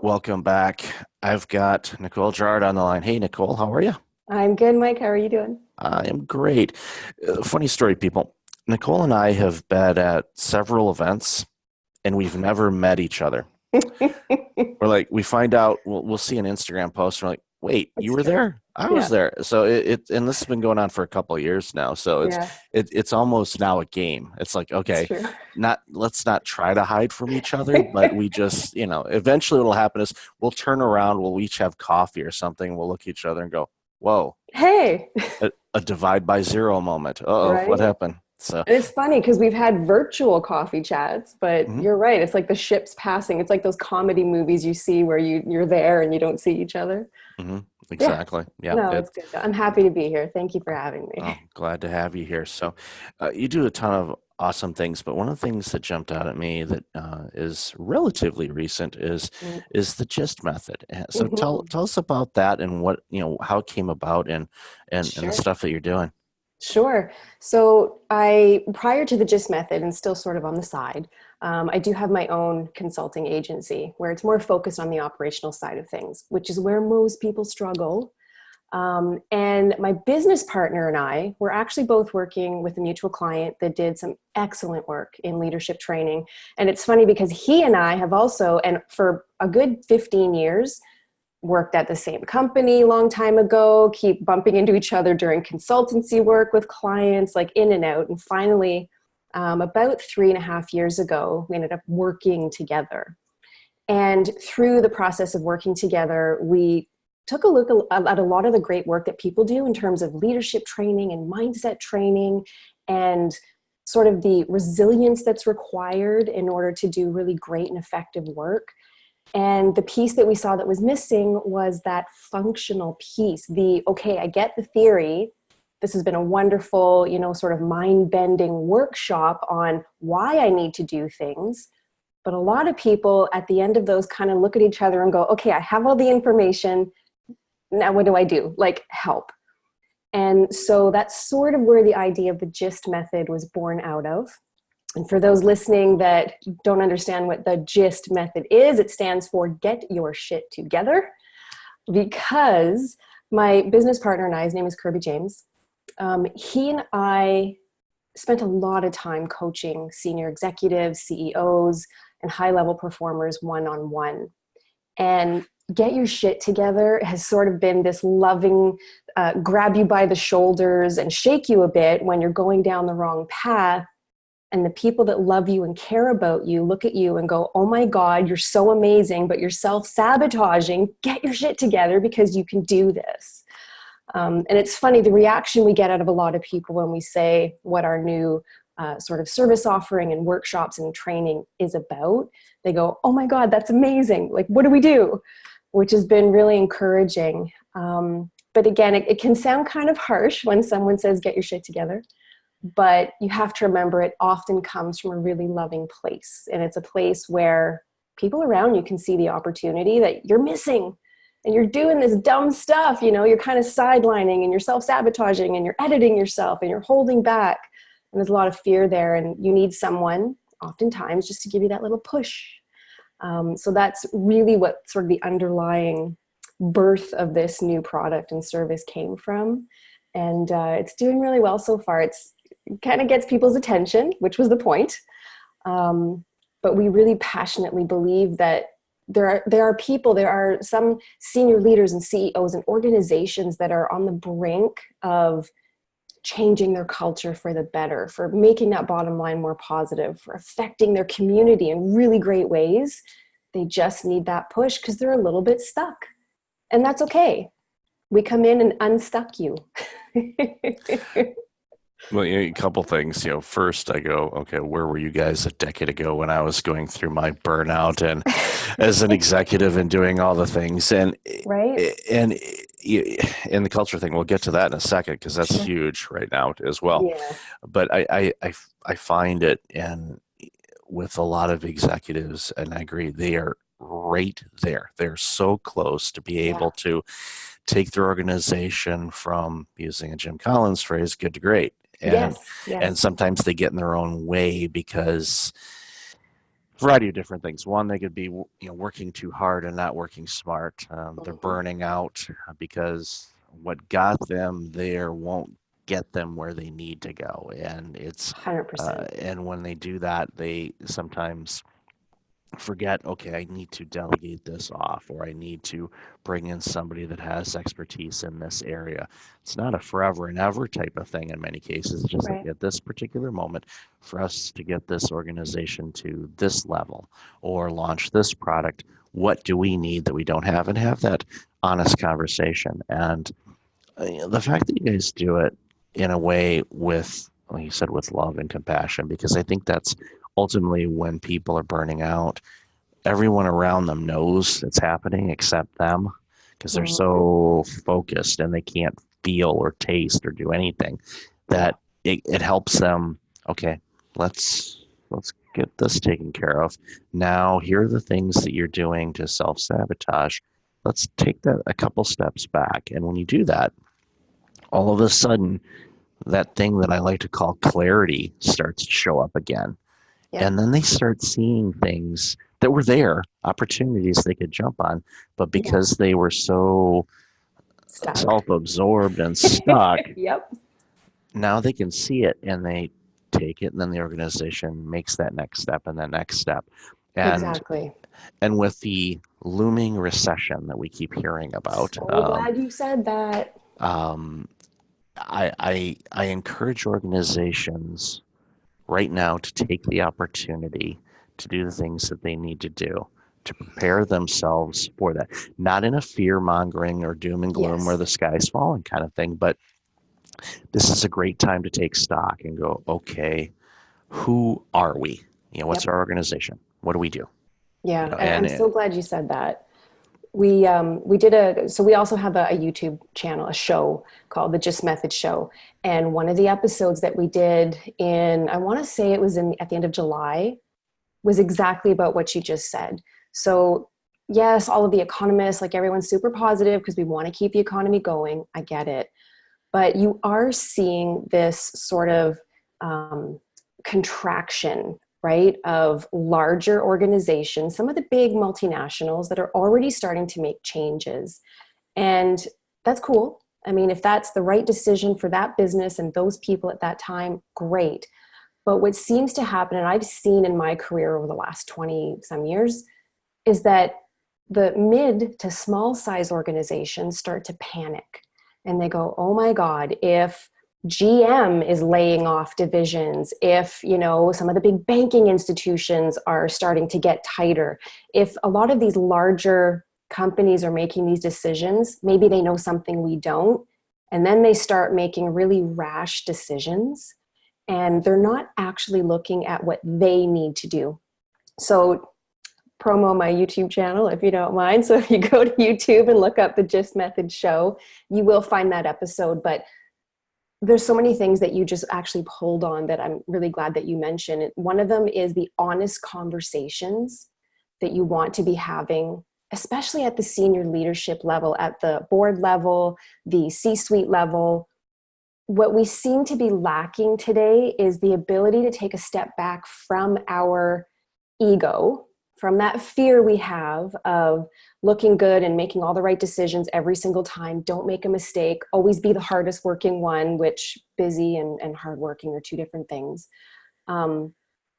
Welcome back. I've got Nicole Girouard on the line. Hey, Nicole, how are you? I'm good, Mike. How are you doing? I am great. Funny story, people. Nicole and I have been at several events and we've never met each other. We're like, we find out, we'll see an Instagram post and we're like, wait, you It's were true. there? I was Yeah. there. So and this has been going on for a couple of years now. So Yeah. it's almost now a game. It's like, It's okay, true. let's not try to hide from each other, but we just, eventually what'll happen is we'll turn around, we'll each have coffee or something, we'll look at each other and go, whoa, Hey, a divide by zero moment. Uh-oh, what right? happened? So, And it's funny because we've had virtual coffee chats, but mhm, you're right. It's like the ships passing. It's like those comedy movies you see where you're there and you don't see each other. mhm, Yeah. exactly. Yeah. No, it's good. I'm happy to be here. Thank you for having me. Oh, glad to have you here. So, you do a ton of awesome things, but one of the things that jumped out at me that is relatively recent is the GYST method. So, tell Mm-hmm. tell us about that and what how it came about and the Sure. stuff that you're doing. Sure. So prior to the GYST method and still sort of on the side, I do have my own consulting agency where it's more focused on the operational side of things, which is where most people struggle. And my business partner and I were actually both working with a mutual client that did some excellent work in leadership training. And it's funny because he and I have also, and for a good 15 years, worked at the same company a long time ago, keep bumping into each other during consultancy work with clients, like in and out. And finally, about 3.5 years ago, we ended up working together. And through the process of working together, we took a look at a lot of the great work that people do in terms of leadership training and mindset training and sort of the resilience that's required in order to do really great and effective work. And the piece that we saw that was missing was that functional piece. Okay, I get the theory. This has been a wonderful, sort of mind-bending workshop on why I need to do things. But a lot of people at the end of those kind of look at each other and go, okay, I have all the information. Now what do I do? Like, help. And so that's sort of where the idea of the GYST method was born out of. And for those listening that don't understand what the GYST method is, it stands for Get Your Shit Together, because my business partner and I, his name is Kirby James, he and I spent a lot of time coaching senior executives, CEOs, and high-level performers one-on-one. And Get Your Shit Together has sort of been this loving, grab you by the shoulders and shake you a bit when you're going down the wrong path. And the people that love you and care about you look at you and go, oh my God, you're so amazing, but you're self-sabotaging. Get your shit together because you can do this. And it's funny, the reaction we get out of a lot of people when we say what our new sort of service offering and workshops and training is about, they go, oh my God, that's amazing. Like, what do we do? Which has been really encouraging. But again, it can sound kind of harsh when someone says, get your shit together. But you have to remember it often comes from a really loving place. And it's a place where people around you can see the opportunity that you're missing and you're doing this dumb stuff. You're kind of sidelining and you're self-sabotaging and you're editing yourself and you're holding back. And there's a lot of fear there. And you need someone oftentimes just to give you that little push. So that's really what sort of the underlying birth of this new product and service came from. And it's doing really well so far. It kind of gets people's attention, which was the point. But we really passionately believe that there are some senior leaders and CEOs and organizations that are on the brink of changing their culture for the better, for making that bottom line more positive, for affecting their community in really great ways. They just need that push because they're a little bit stuck. And that's okay. We come in and unstuck you. Well, a couple things. First I go, okay, where were you guys a decade ago when I was going through my burnout and as an executive and doing all the things Right? and in the culture thing, we'll get to that in a second because that's Sure. huge right now as well. Yeah. But I find it and with a lot of executives, and I agree, they are right there. They're so close to be Yeah. able to take their organization from, using a Jim Collins phrase, good to great. And Yes. and Yes. sometimes they get in their own way because variety of different things. One, they could be, working too hard and not working smart. They're Mhm. burning out because what got them there won't get them where they need to go. And 100%. and when they do that, they sometimes forget, okay, I need to delegate this off, or I need to bring in somebody that has expertise in this area. It's not a forever and ever type of thing in many cases. It's just like Right. at this particular moment, for us to get this organization to this level or launch this product, what do we need that we don't have? And have that honest conversation. And the fact that you guys do it in a way with, like you said, with love and compassion, because I think that's ultimately when people are burning out, everyone around them knows it's happening except them because they're Mhm. so focused and they can't feel or taste or do anything Yeah. that it helps them. Okay, let's get this taken care of. Now, here are the things that you're doing to self-sabotage. Let's take that a couple steps back. And when you do that, all of a sudden, that thing that I like to call clarity starts to show up again. Yep. And then they start seeing things that were there, opportunities they could jump on, but Yeah. because they were so Stuck. self-absorbed and stuck, Yep. now they can see it and they take it, and then the organization makes that next step and that next step. And Exactly. and with the looming recession that we keep hearing about, So glad you said that. um, I encourage organizations right now to take the opportunity to do the things that they need to do to prepare themselves for that. Not in a fear mongering or doom and gloom or Yes. the sky's falling kind of thing, but this is a great time to take stock and go, okay, who are we? What's Yep. our organization? What do we do? Yeah. And And I'm so glad you said that. We did so we also have a YouTube channel, a show called the GYST Method Show. And one of the episodes that we did in, I want to say it was in at the end of July, was exactly about what you just said. So yes, all of the economists, like everyone's super positive because we want to keep the economy going. I get it. But you are seeing this sort of um, contraction, right, of larger organizations, some of the big multinationals that are already starting to make changes. And that's cool. I mean, if that's the right decision for that business and those people at that time, great. But what seems to happen, and I've seen in my career over the last 20 some years, is that the mid to small size organizations start to panic and they go, oh my God, if GM is laying off divisions, if, some of the big banking institutions are starting to get tighter, if a lot of these larger companies are making these decisions, maybe they know something we don't, and then they start making really rash decisions and they're not actually looking at what they need to do. So promo my YouTube channel if you don't mind. So if you go to YouTube and look up the GYST Method show, you will find that episode. But there's so many things that you just actually pulled on that I'm really glad that you mentioned. One of them is the honest conversations that you want to be having, especially at the senior leadership level, at the board level, the C-suite level. What we seem to be lacking today is the ability to take a step back from our ego, from that fear we have of looking good and making all the right decisions every single time. Don't make a mistake. Always be the hardest working one, which busy and hardworking are two different things.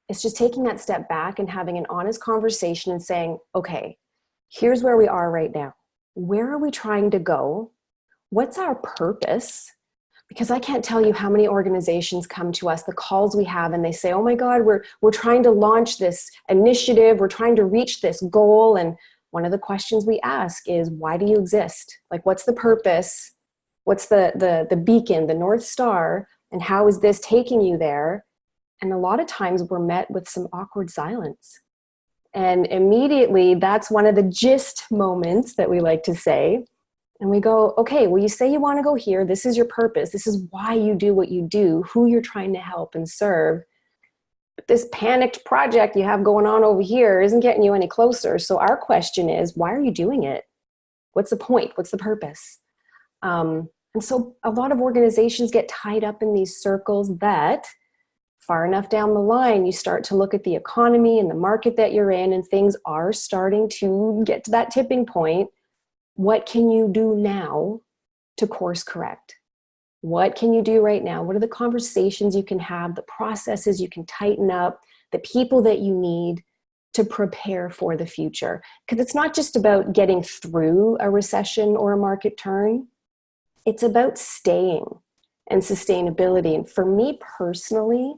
It's just taking that step back and having an honest conversation and saying, okay, here's where we are right now. Where are we trying to go? What's our purpose? Because I can't tell you how many organizations come to us, the calls we have, and they say, oh my God, we're trying to launch this initiative, we're trying to reach this goal. And one of the questions we ask is, why do you exist? Like, what's the purpose? What's the beacon, the North Star, and how is this taking you there? And a lot of times we're met with some awkward silence. And immediately that's one of the gist moments that we like to say. And we go, okay, well, you say you want to go here. This is your purpose. This is why you do what you do, who you're trying to help and serve. But this panicked project you have going on over here isn't getting you any closer. So our question is, why are you doing it? What's the point? What's the purpose? And so a lot of organizations get tied up in these circles that Far enough down the line, you start to look at the economy and the market that you're in, and things are starting to get to that tipping point. What can you do now to course correct? What can you do right now? What are the conversations you can have, the processes you can tighten up, the people that you need to prepare for the future? Because it's not just about getting through a recession or a market turn. It's about staying and sustainability. And for me personally,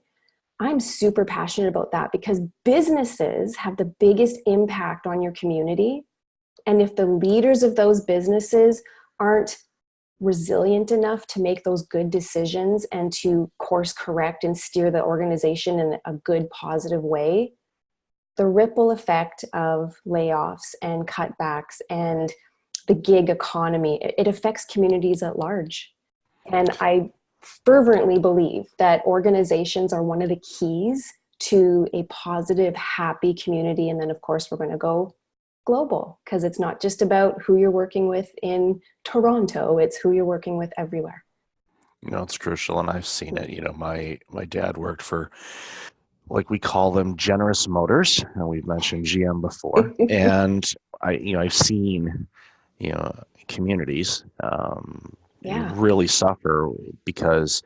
I'm super passionate about that because businesses have the biggest impact on your community. And if the leaders of those businesses aren't resilient enough to make those good decisions and to course correct and steer the organization in a good, positive way, the ripple effect of layoffs and cutbacks and the gig economy, it affects communities at large. And I fervently believe that organizations are one of the keys to a positive, happy community. And then, of course, we're going to go global because it's not just about who you're working with in Toronto, it's who you're working with everywhere. It's crucial, and I've seen it. My dad worked for, like, we call them Generous Motors, and we've mentioned GM before. And I've seen, you know, communities Yeah, really suffer because,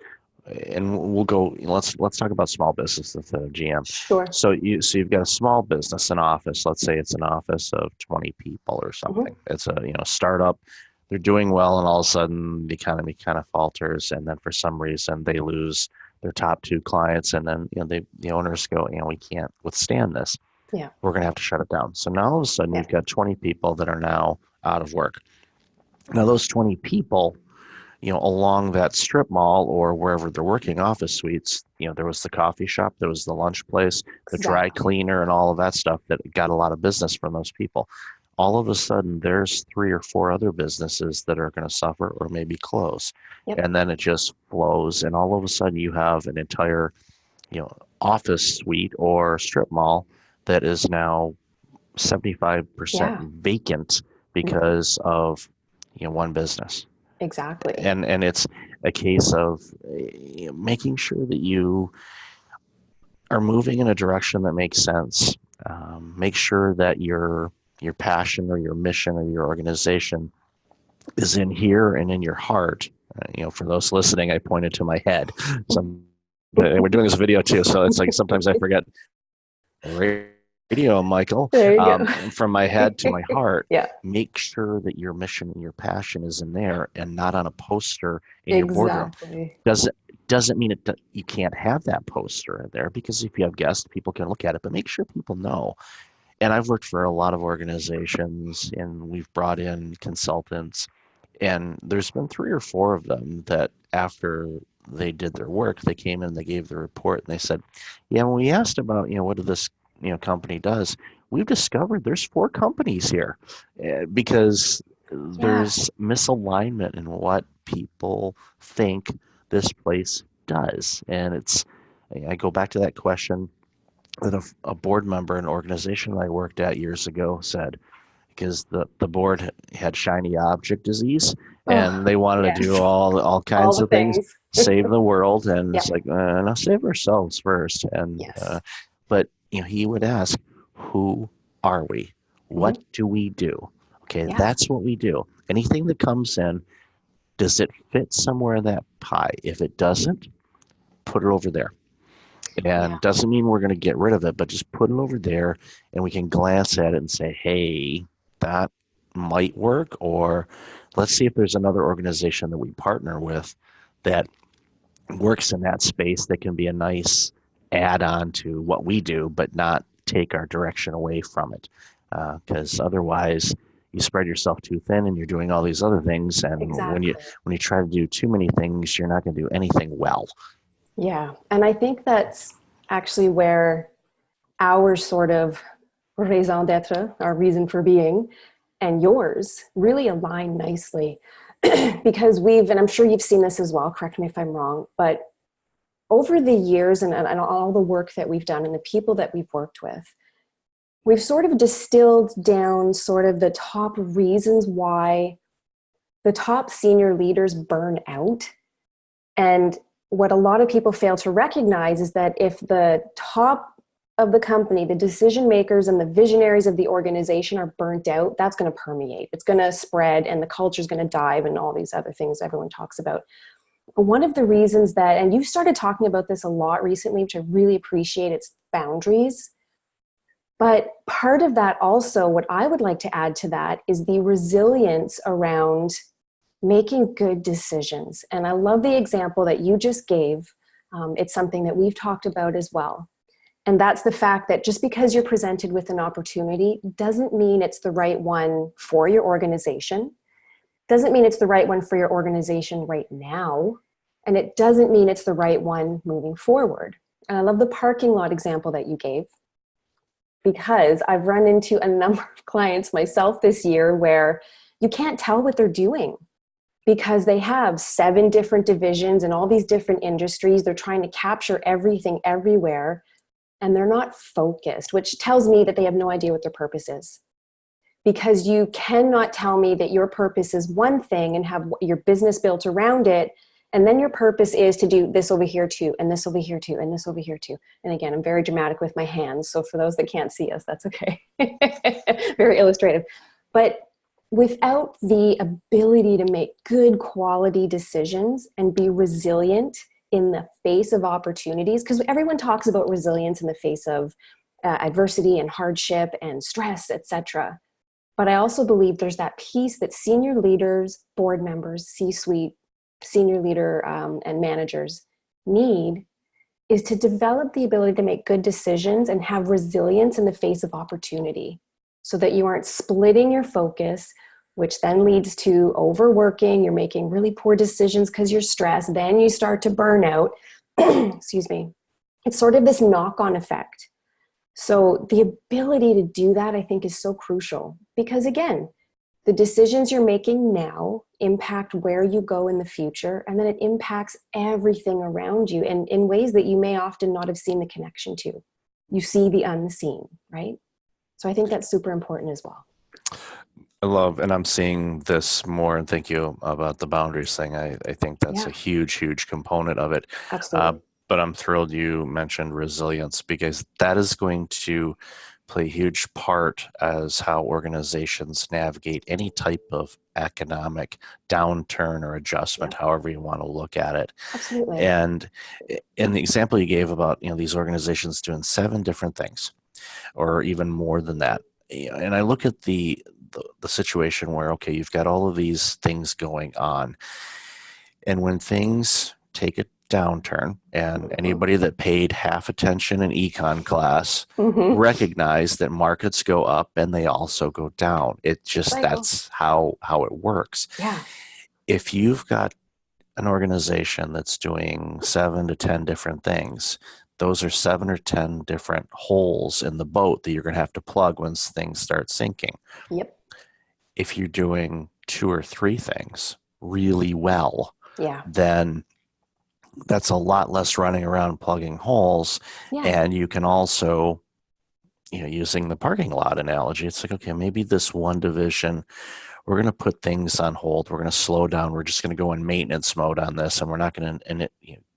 and we'll go. Let's talk about small business instead of GM. sure. So you've got a small business, an office. Let's say it's an office of 20 people or Hmm. something. It's a startup. They're doing well, and all of a sudden the economy kind of falters, and then for some reason they lose their top two clients, and then the owners go, we can't withstand this. Yeah, We're going to have to shut it down. So now all of a sudden yeah, you've got 20 people that are now out of work. Now those 20 people, along that strip mall or wherever they're working, office suites, there was the coffee shop, there was the lunch place, the dry exactly. cleaner, and all of that stuff that got a lot of business from those people. All of a sudden, there's three or four other businesses that are going to suffer or maybe close. Yep. And then it just flows. And all of a sudden, you have an entire, office suite or strip mall that is now 75% Yeah. vacant Hmm. because of, one business. Exactly. And it's a case of making sure that you are moving in a direction that makes sense. Make sure that your passion or your mission or your organization is in here and in your heart. For those listening, I pointed to my head. Some and we're doing this video too, so it's like sometimes I forget radio, Michael. There you go. From my head to my heart, Yeah, make sure that your mission and your passion is in there and not on a poster in your boardroom. exactly. Doesn't mean you can't have that poster in there, because if you have guests, people can look at it, but make sure people know. And I've worked for a lot of organizations, and we've brought in consultants, and there's been three or four of them that after they did their work, they came in, they gave the report, and they said, yeah, when we asked about, what this, company does, we've discovered there's four companies here, because Yeah. there's misalignment in what people think this place does. And I go back to that question that a board member in an organization I worked at years ago said, because the board had shiny object disease, Oh, and they wanted to do yes. all All kinds the of things, things. save the world, and it's Yep. like, now save ourselves first. And Yes. but he would ask, who are we? What Hmm. do we do? Okay, Yeah. that's what we do. Anything that comes in, does it fit somewhere in that pie? If it doesn't, put it over there. Yeah. And doesn't mean we're going to get rid of it, but just put it over there, and we can glance at it and say, hey, that might work. Or let's see if there's another organization that we partner with that works in that space that can be a nice add on to what we do, but not take our direction away from it. Because otherwise, you spread yourself too thin, and you're doing all these other things. And Exactly. when you try to do too many things, you're not going to do anything well. Yeah. And I think that's actually where our sort of raison d'etre, our reason for being, and yours really align nicely. Because and I'm sure you've seen this as well, correct me if I'm wrong, but over the years and all the work that we've done and the people that we've worked with, we've sort of distilled down sort of the top reasons why the top senior leaders burn out. And what a lot of people fail to recognize is that if the top of the company, the decision makers and the visionaries of the organization are burnt out, that's going to permeate. It's going to spread and the culture is going to dive and all these other things everyone talks about. One of the reasons that, and you've started talking about this a lot recently, which I really appreciate, it's boundaries. But part of that also, what I would like to add to that is the resilience around making good decisions. And I love the example that you just gave. It's something that we've talked about as well. And that's the fact that just because you're presented with an opportunity doesn't mean it's the right one for your organization. Doesn't mean it's the right one for your organization right now. And it doesn't mean it's the right one moving forward. And I love the parking lot example that you gave, because I've run into a number of clients myself this year where you can't tell what they're doing because they have 7 different divisions and all these different industries. They're trying to capture everything everywhere, and they're not focused, which tells me that they have no idea what their purpose is. Because you cannot tell me that your purpose is one thing and have your business built around it, and then your purpose is to do this over here too, and this over here too, and this over here too. And again, I'm very dramatic with my hands, so for those that can't see us, that's okay. Very illustrative. But without the ability to make good quality decisions and be resilient in the face of opportunities, because everyone talks about resilience in the face of adversity and hardship and stress, etc. But I also believe there's that piece that senior leaders, board members, C-suite, senior leader and managers need, is to develop the ability to make good decisions and have resilience in the face of opportunity, so that you aren't splitting your focus, which then leads to overworking. You're making really poor decisions because you're stressed. Then you start to burn out. Excuse me. It's sort of this knock-on effect. So the ability to do that, I think, is so crucial, because again, the decisions you're making now impact where you go in the future, and then it impacts everything around you and in ways that you may often not have seen the connection to. You see the unseen, right? So I think that's super important as well. I love, and I'm seeing this more, and thank you about the boundaries thing. I think that's a huge, huge component of it. Absolutely. But I'm thrilled you mentioned resilience, because that is going to play a huge part as how organizations navigate any type of economic downturn or adjustment, however you want to look at it. Absolutely. And in the example you gave about, these organizations doing 7 different things, or even more than that. And I look at the situation where, okay, you've got all of these things going on. And when things take a downturn, and anybody that paid half attention in econ class recognize that markets go up and they also go down. It just, that's how it works. Yeah. If you've got an organization that's doing 7 to 10 different things, those are 7 or 10 different holes in the boat that you're going to have to plug once things start sinking. Yep. If you're doing 2 or 3 things really well, then that's a lot less running around plugging holes. And you can also, using the parking lot analogy, it's like, okay, maybe this one division, we're going to put things on hold. We're going to slow down. We're just going to go in maintenance mode on this, and we're not going to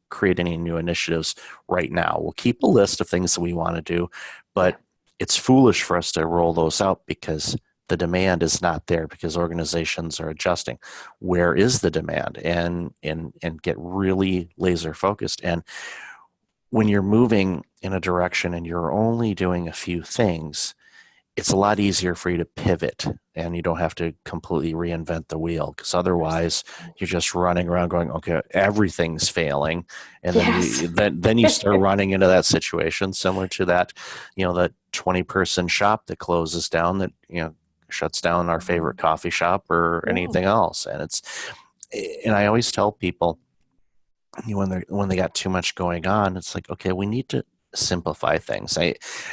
create any new initiatives right now. We'll keep a list of things that we want to do, but it's foolish for us to roll those out because the demand is not there, because organizations are adjusting. Where is the demand? And get really laser focused. And when you're moving in a direction and you're only doing a few things, it's a lot easier for you to pivot, and you don't have to completely reinvent the wheel, because otherwise you're just running around going, okay, everything's failing. And then you start running into that situation similar to that, that 20-person shop that closes down, that, shuts down our favorite coffee shop or anything else. And I always tell people, when they got too much going on, it's like, okay, we need to simplify things.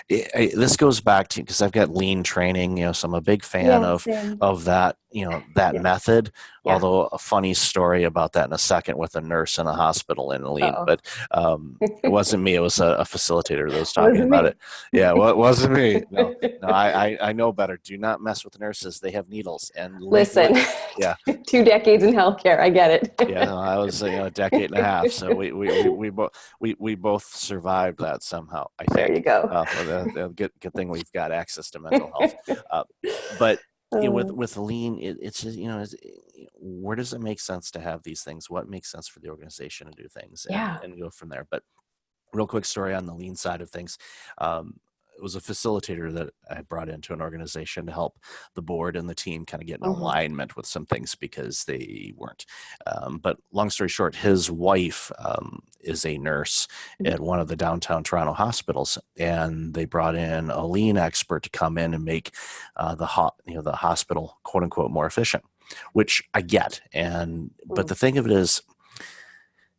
This goes back to, because I've got lean training, so I'm a big fan of that, that method Yeah. Although a funny story about that in a second with a nurse in a hospital in Lean, Uh-oh. but it wasn't me. It was a facilitator that was talking Wasn't about me. it. Yeah, well, it wasn't me. No, no, I know better. Do not mess with nurses. They have needles and Listen, yeah, 2 decades in healthcare. I get yeah. No, I was a decade and a half, so it. we both survived that somehow. I There you think. go. Well, good thing we've got access to mental health, uh, but with Lean, it's just, where does it make sense to have these things? What makes sense for the organization to do things, Yeah. and go from there. But real quick story on the Lean side of things. It was a facilitator that I brought into an organization to help the board and the team kind of get in Mhm. alignment with some things because they weren't. But long story short, his wife is a nurse Mhm. at one of the downtown Toronto hospitals, and they brought in a Lean expert to come in and make the hospital quote unquote more efficient, which I get. But Mm. the thing of it is,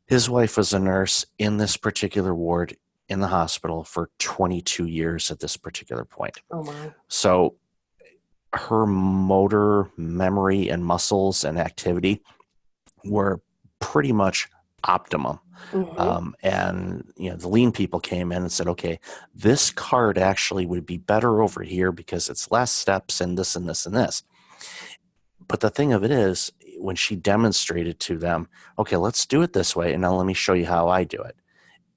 his wife was a nurse in this particular ward in the hospital for 22 years at this particular point. Oh my. So her motor memory and muscles and activity were pretty much optimum. Hmm. And the Lean people came in and said, okay, this card actually would be better over here because it's less steps and this and this and this. But the thing of it is, when she demonstrated to them, okay, let's do it this way, and now let me show you how I do it.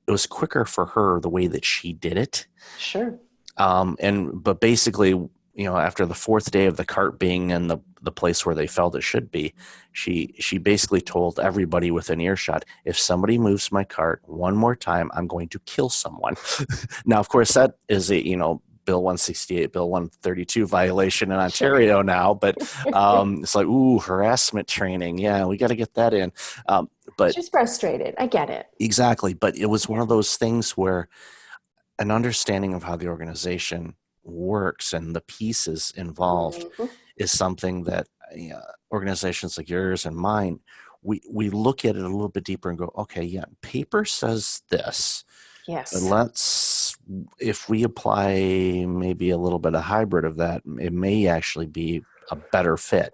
It was quicker for her the way that she did it. Sure. But basically, after the fourth day of the cart being in the place where they felt it should be, she basically told everybody within earshot, if somebody moves my cart one more time, I'm going to kill someone. Now, of course, that is a Bill 168, Bill 132 violation in Sure. Ontario now, but it's like, ooh, harassment training. Yeah, we got to get that in. But She's frustrated. I get it. exactly. But it was one Yeah. of those things where an understanding of how the organization works and the pieces involved Hmm. is something that organizations like yours and mine, we look at it a little bit deeper and go, okay, yeah, paper says this, but Yes. if we apply maybe a little bit of hybrid of that, it may actually be a better fit.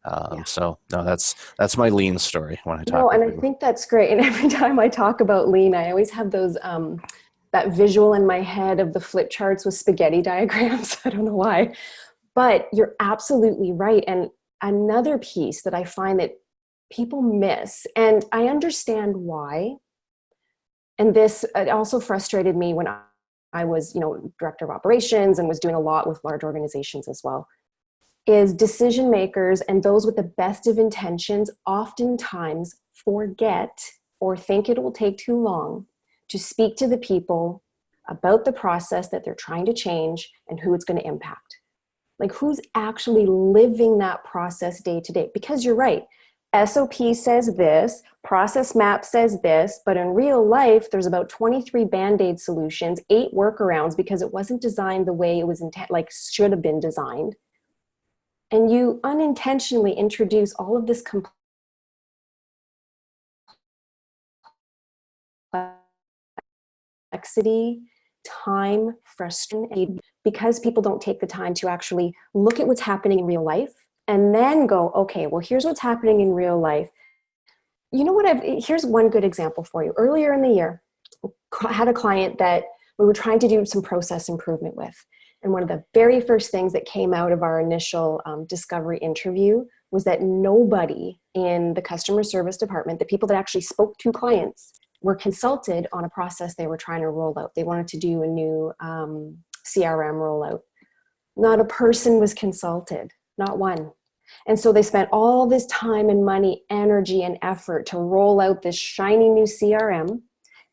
Yeah. So no, that's my Lean story when I talk No, with and I people. think that's great. And every time I talk about lean, I always have those that visual in my head of the flip charts with spaghetti diagrams. I don't know why. But you're absolutely right. And another piece that I find that people miss, and I understand why, and this it also frustrated me when I was, director of operations and was doing a lot with large organizations as well, is decision makers and those with the best of intentions oftentimes forget or think it will take too long to speak to the people about the process that they're trying to change and who it's going to impact. Like who's actually living that process day to day? Because you're right. SOP says this, process map says this, but in real life, there's about 23 Band-Aid solutions, 8 workarounds because it wasn't designed the way it was should have been designed. And you unintentionally introduce all of this complexity, time, frustration, because people don't take the time to actually look at what's happening in real life and then go, okay, well, here's what's happening in real life. You know what? Here's one good example for you. Earlier in the year, I had a client that we were trying to do some process improvement with. And one of the very first things that came out of our initial discovery interview was that nobody in the customer service department, the people that actually spoke to clients, were consulted on a process they were trying to roll out. They wanted to do a new CRM rollout. Not a person was consulted, not one. And so they spent all this time and money, energy, and effort to roll out this shiny new CRM.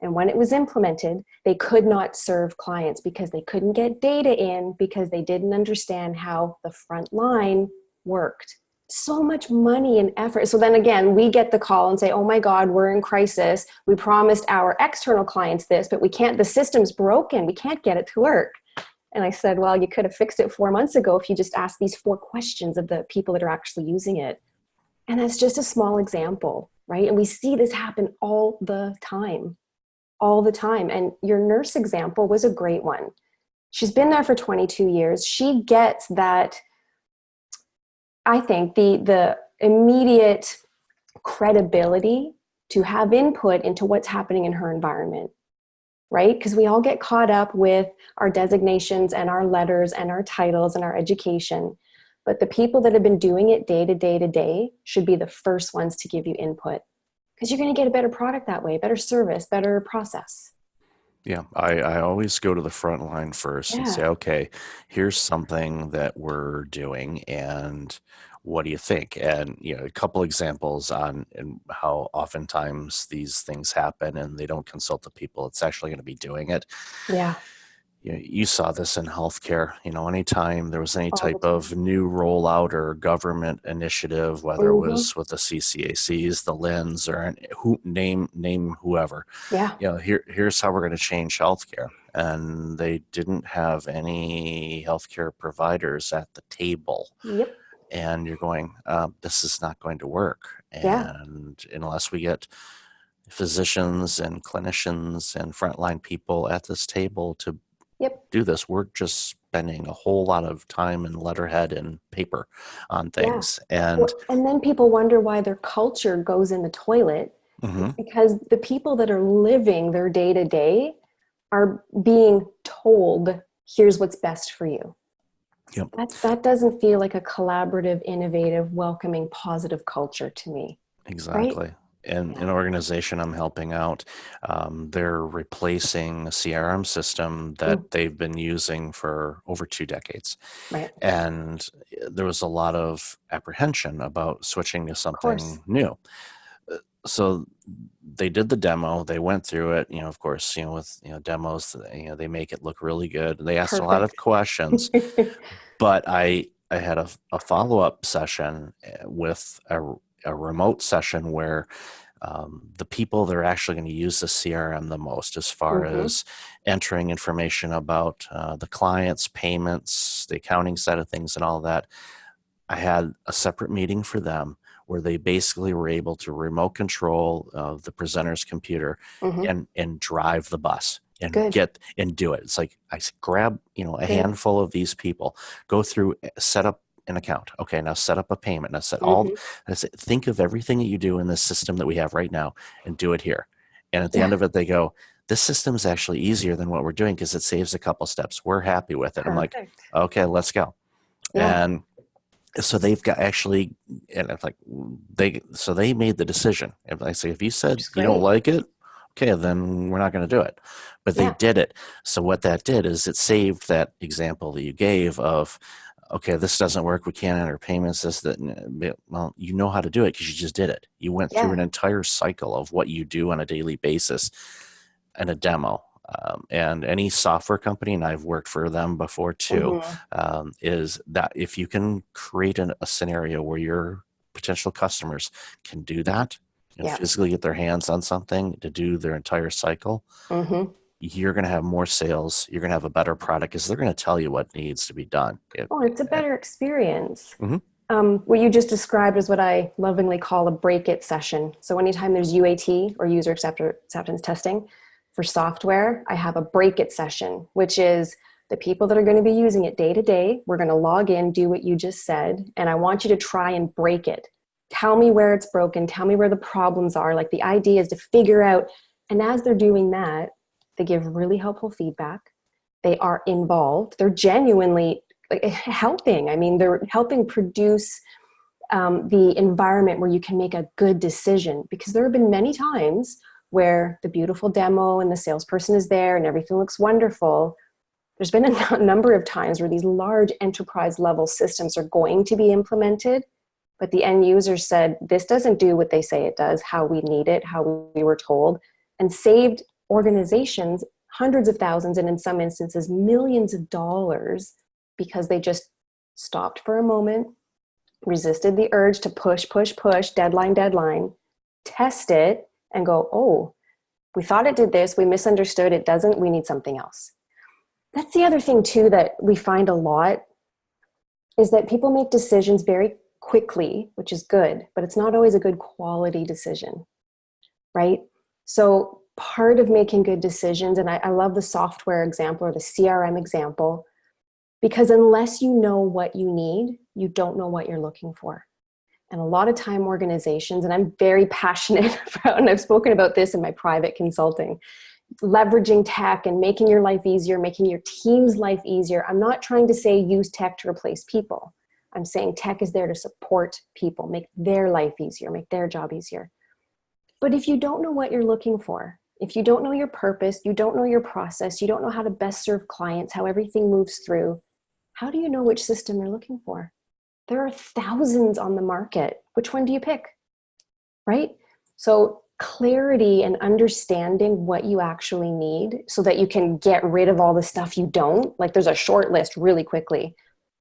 And when it was implemented, they could not serve clients because they couldn't get data in because they didn't understand how the front line worked. So much money and effort. So then again, we get the call and say, oh my God, we're in crisis. We promised our external clients this, but we can't, the system's broken. We can't get it to work. And I said, well, you could have fixed it 4 months ago if you just asked these 4 questions of the people that are actually using it. And that's just a small example, right? And we see this happen all the time. And your nurse example was a great one. She's been there for 22 years. She gets that. I think the immediate credibility to have input into what's happening in her environment, right? Because we all get caught up with our designations and our letters and our titles and our education. But the people that have been doing it day to day to day should be the first ones to give you input, because you're going to get a better product that way, better service, better process. Yeah, I always go to the front line first and say, Yeah. okay, here's something that we're doing, and what do you think? And a couple examples on and how oftentimes these things happen, and they don't consult the people it's actually going to be doing it. Yeah. You saw this in healthcare. Anytime there was any All the type time. of new rollout or government initiative, whether it Mm-hmm. was with the CCACs, the LINs, or who name whoever, Yeah. here's how we're going to change healthcare. And they didn't have any healthcare providers at the table. Yep. And you're going, this is not going to work. Yeah. And unless we get physicians and clinicians and frontline people at this table to Yep. do this, we're just spending a whole lot of time and letterhead and paper on Yeah. things. And And then people wonder why their culture goes in the toilet. It's mhm, because the people that are living their day to day are being told, here's what's best for you. yep, That doesn't feel like a collaborative, innovative, welcoming, positive culture to me, right? exactly. And Yeah. an organization I'm helping out, they're replacing a CRM system that Mm, they've been using for over 2 decades. right. And there was a lot of apprehension about switching to Of course. something new. So they did the demo, they went through it, of course, with demos, they make it look really good. They asked a lot Perfect. of questions, but I had a follow-up session with a remote session where the people that are actually going to use the CRM the most, as far Mm-hmm. as entering information about the clients, payments, the accounting side of things, and all that, I had a separate meeting for them where they basically were able to remote control the presenter's computer Mm-hmm. and drive the bus and Good. get and do it. It's like grab a Good. handful of these people, go through, set up an account. Okay, now set up a payment. Now Mm-hmm. think of everything that you do in this system that we have right now and do it here. And at the Yeah. end of it, they go, this system is actually easier than what we're doing because it saves a couple steps. We're happy with it. I'm like, Perfect. okay, let's go. Yeah. And so they've got actually, and it's like they made the decision. If I say, if you Which said is you don't great. like it, okay, then we're not going to do it. But they Yeah. did it. So what that did is it saved that example that you gave of, okay, this doesn't work. We can't enter payments. This, that, well, you know how to do it because you just did it. You went through Yeah. an entire cycle of what you do on a daily basis and a demo. And any software company, and I've worked for them before too, Mm-hmm. is that if you can create a scenario where your potential customers can do that and Yeah. physically get their hands on something to do their entire cycle, Mm-hmm. you're going to have more sales. You're going to have a better product because they're going to tell you what needs to be done. Oh, it's a better experience. Mhm. What you just described is what I lovingly call a break it session. So anytime there's UAT or user acceptance testing for software, I have a break it session, which is the people that are going to be using it day to day. We're going to log in, do what you just said, and I want you to try and break it. Tell me where it's broken. Tell me where the problems are. Like, the idea is to figure out. And as they're doing that, they give really helpful feedback. They are involved. They're genuinely like helping. I mean, they're helping produce the environment where you can make a good decision, because there have been many times where the beautiful demo and the salesperson is there and everything looks wonderful. There's been a number of times where these large enterprise level systems are going to be implemented, but the end user said, this doesn't do what they say it does, how we need it, how we were told, and saved organizations hundreds of thousands, and in some instances millions of dollars, because they just stopped for a moment, resisted the urge to push, deadline, test it, and go, oh, we thought it did this, we misunderstood, it doesn't, we need something else. That's the other thing too that we find a lot, is that people make decisions very quickly, which is good, but it's not always a good quality decision, right? So part of making good decisions, and I love the software example or the CRM example, because unless you know what you need, you don't know what you're looking for. And a lot of time organizations, and I'm very passionate about, and I've spoken about this in my private consulting, leveraging tech and making your life easier, making your team's life easier. I'm not trying to say use tech to replace people. I'm saying tech is there to support people, make their life easier, make their job easier. But if you don't know what you're looking for, if you don't know your purpose, you don't know your process, you don't know how to best serve clients, how everything moves through, how do you know which system you're looking for? There are thousands on the market. Which one do you pick? Right? So clarity and understanding what you actually need so that you can get rid of all the stuff you don't, like there's a short list really quickly,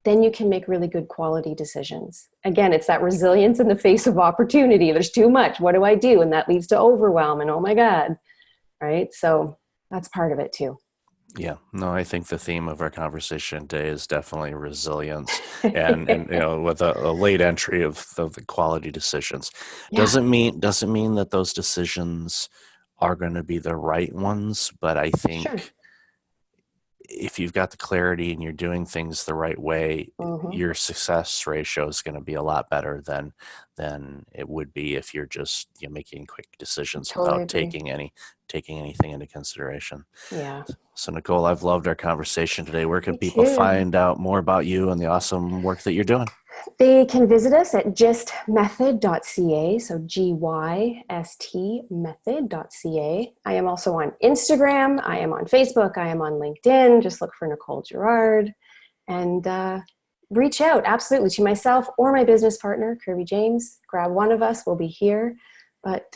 then you can make really good quality decisions. Again, it's that resilience in the face of opportunity. There's too much. What do I do? And that leads to overwhelm and oh my God, right? So that's part of it too. Yeah, no, I think the theme of our conversation today is definitely resilience, and with a late entry of the quality decisions. Yeah, Doesn't mean that those decisions are going to be the right ones, but I sure. think if you've got the clarity and you're doing things the right way, Mm-hmm. your success ratio is going to be a lot better than it would be if you're just making quick decisions Totally without agree. taking anything into consideration. Yeah, So Nicole, I've loved our conversation today. Where can me people too. find out more about you and the awesome work that you're doing? They can visit us at gystmethod.ca, so GYST method.ca. I am also on Instagram, I am on Facebook, I am on LinkedIn. Just look for Nicole Girouard and reach out absolutely to myself or my business partner, Kirby James. Grab one of us, we'll be here. But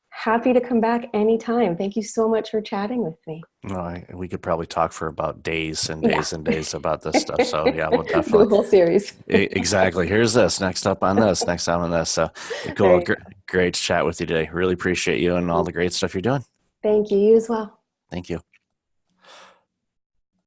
happy to come back anytime. Thank you so much for chatting with me. No, we could probably talk for about days and Yeah. days and days about this stuff. So yeah, we'll Do a definitely. whole series. Exactly. Here's this. Next up on this. Next time on this. So, All Nicole, right. great to chat with you today. Really appreciate you and all the great stuff you're doing. Thank you. You as well. Thank you.